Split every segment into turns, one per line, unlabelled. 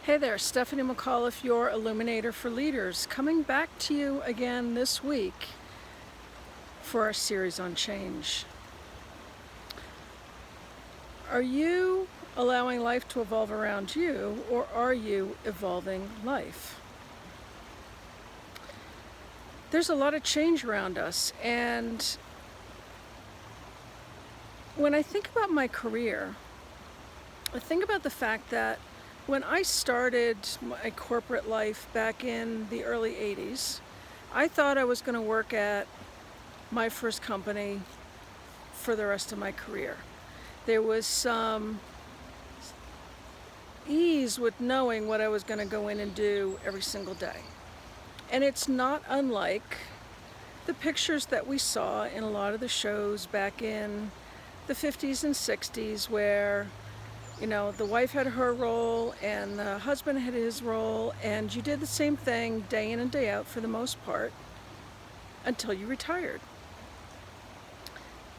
Hey there, Stephanie McAuliffe, your Illuminator for Leaders, coming back to you again this week for our series on change. Are you allowing life to evolve around you, or are you evolving life? There's a lot of change around us, and when I think about my career, I think about the fact that when I started my corporate life back in the early 80s, I thought I was going to work at my first company for the rest of my career. There was some ease with knowing what I was going to go in and do every single day. And it's not unlike the pictures that we saw in a lot of the shows back in the 50s and 60s where, the wife had her role and the husband had his role, and you did the same thing day in and day out for the most part until you retired.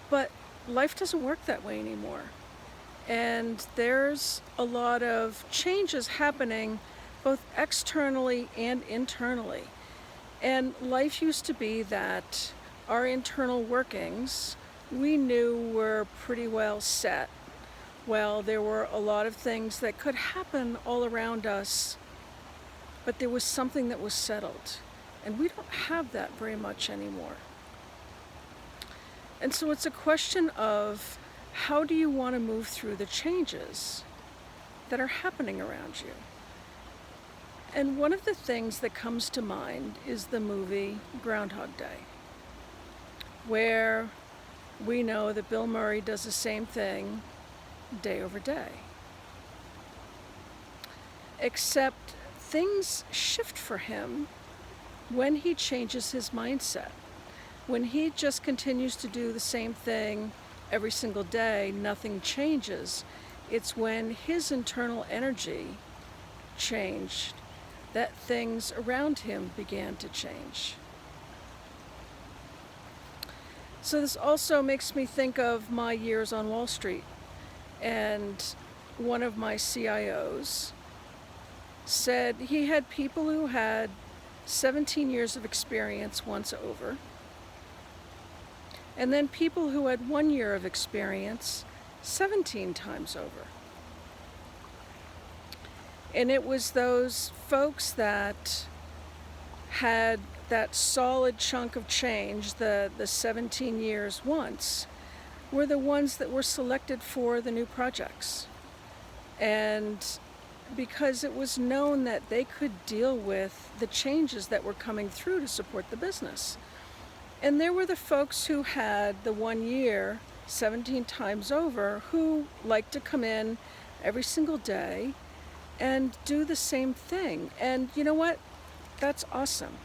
But life doesn't work that way anymore. And there's a lot of changes happening both externally and internally. And life used to be that our internal workings we knew were pretty well set. Well, there were a lot of things that could happen all around us, but there was something that was settled. And we don't have that very much anymore. And so it's a question of how do you want to move through the changes that are happening around you? And one of the things that comes to mind is the movie Groundhog Day, where we know that Bill Murray does the same thing day over day. Except things shift for him when he changes his mindset. When he just continues to do the same thing every single day, nothing changes. It's when his internal energy changed that things around him began to change. So this also makes me think of my years on Wall Street. And one of my CIOs said he had people who had 17 years of experience once over, and then people who had 1 year of experience 17 times over. And it was those folks that had that solid chunk of change, the 17 years once, were the ones that were selected for the new projects. And because it was known that they could deal with the changes that were coming through to support the business. And there were the folks who had the 1 year 17 times over who liked to come in every single day and do the same thing. And you know what? That's awesome.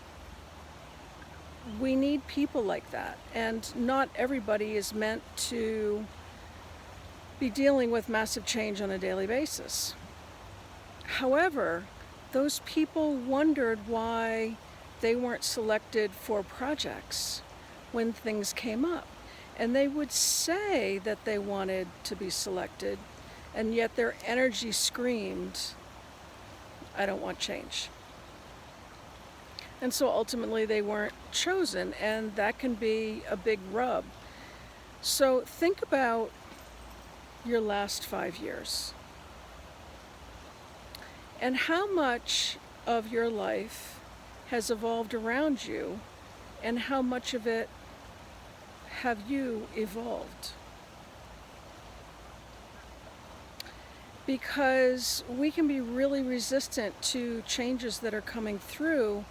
We need people like that, and not everybody is meant to be dealing with massive change on a daily basis. However, those people wondered why they weren't selected for projects when things came up. And they would say that they wanted to be selected, and yet their energy screamed, I don't want change. And so ultimately they weren't chosen, and that can be a big rub. So think about your last 5 years and how much of your life has evolved around you, and how much of it have you evolved? Because we can be really resistant to changes that are coming through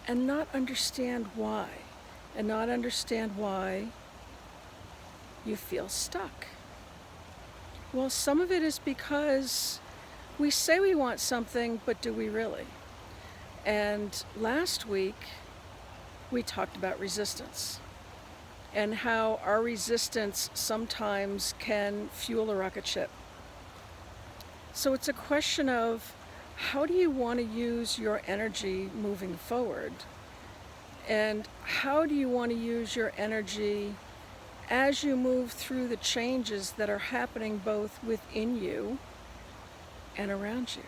and not understand why, and not understand why you feel stuck. Well, some of it is because we say we want something, but do we really? And last week, we talked about resistance and how our resistance sometimes can fuel a rocket ship. So it's a question of how do you want to use your energy moving forward? And how do you want to use your energy as you move through the changes that are happening both within you and around you?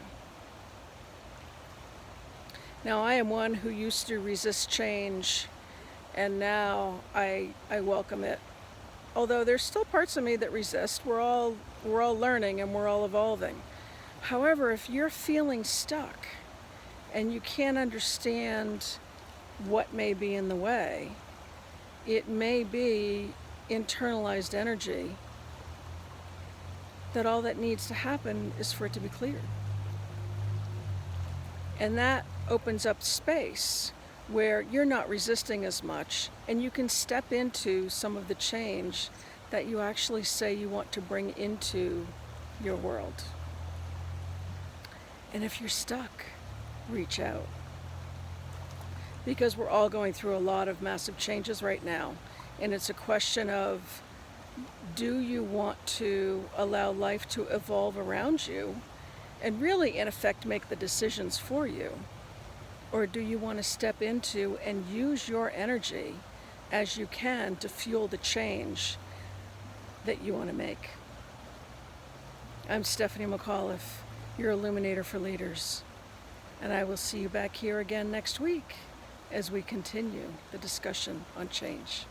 Now, I am one who used to resist change, and now I welcome it. Although there's still parts of me that resist. We're all learning and we're all evolving. However, if you're feeling stuck and you can't understand what may be in the way, it may be internalized energy that all that needs to happen is for it to be cleared. And that opens up space where you're not resisting as much, and you can step into some of the change that you actually say you want to bring into your world. And if you're stuck, reach out. Because we're all going through a lot of massive changes right now. And it's a question of, do you want to allow life to evolve around you and really, in effect, make the decisions for you? Or do you want to step into and use your energy as you can to fuel the change that you want to make? I'm Stephanie McAuliffe, your Illuminator for Leaders, and I will see you back here again next week as we continue the discussion on change.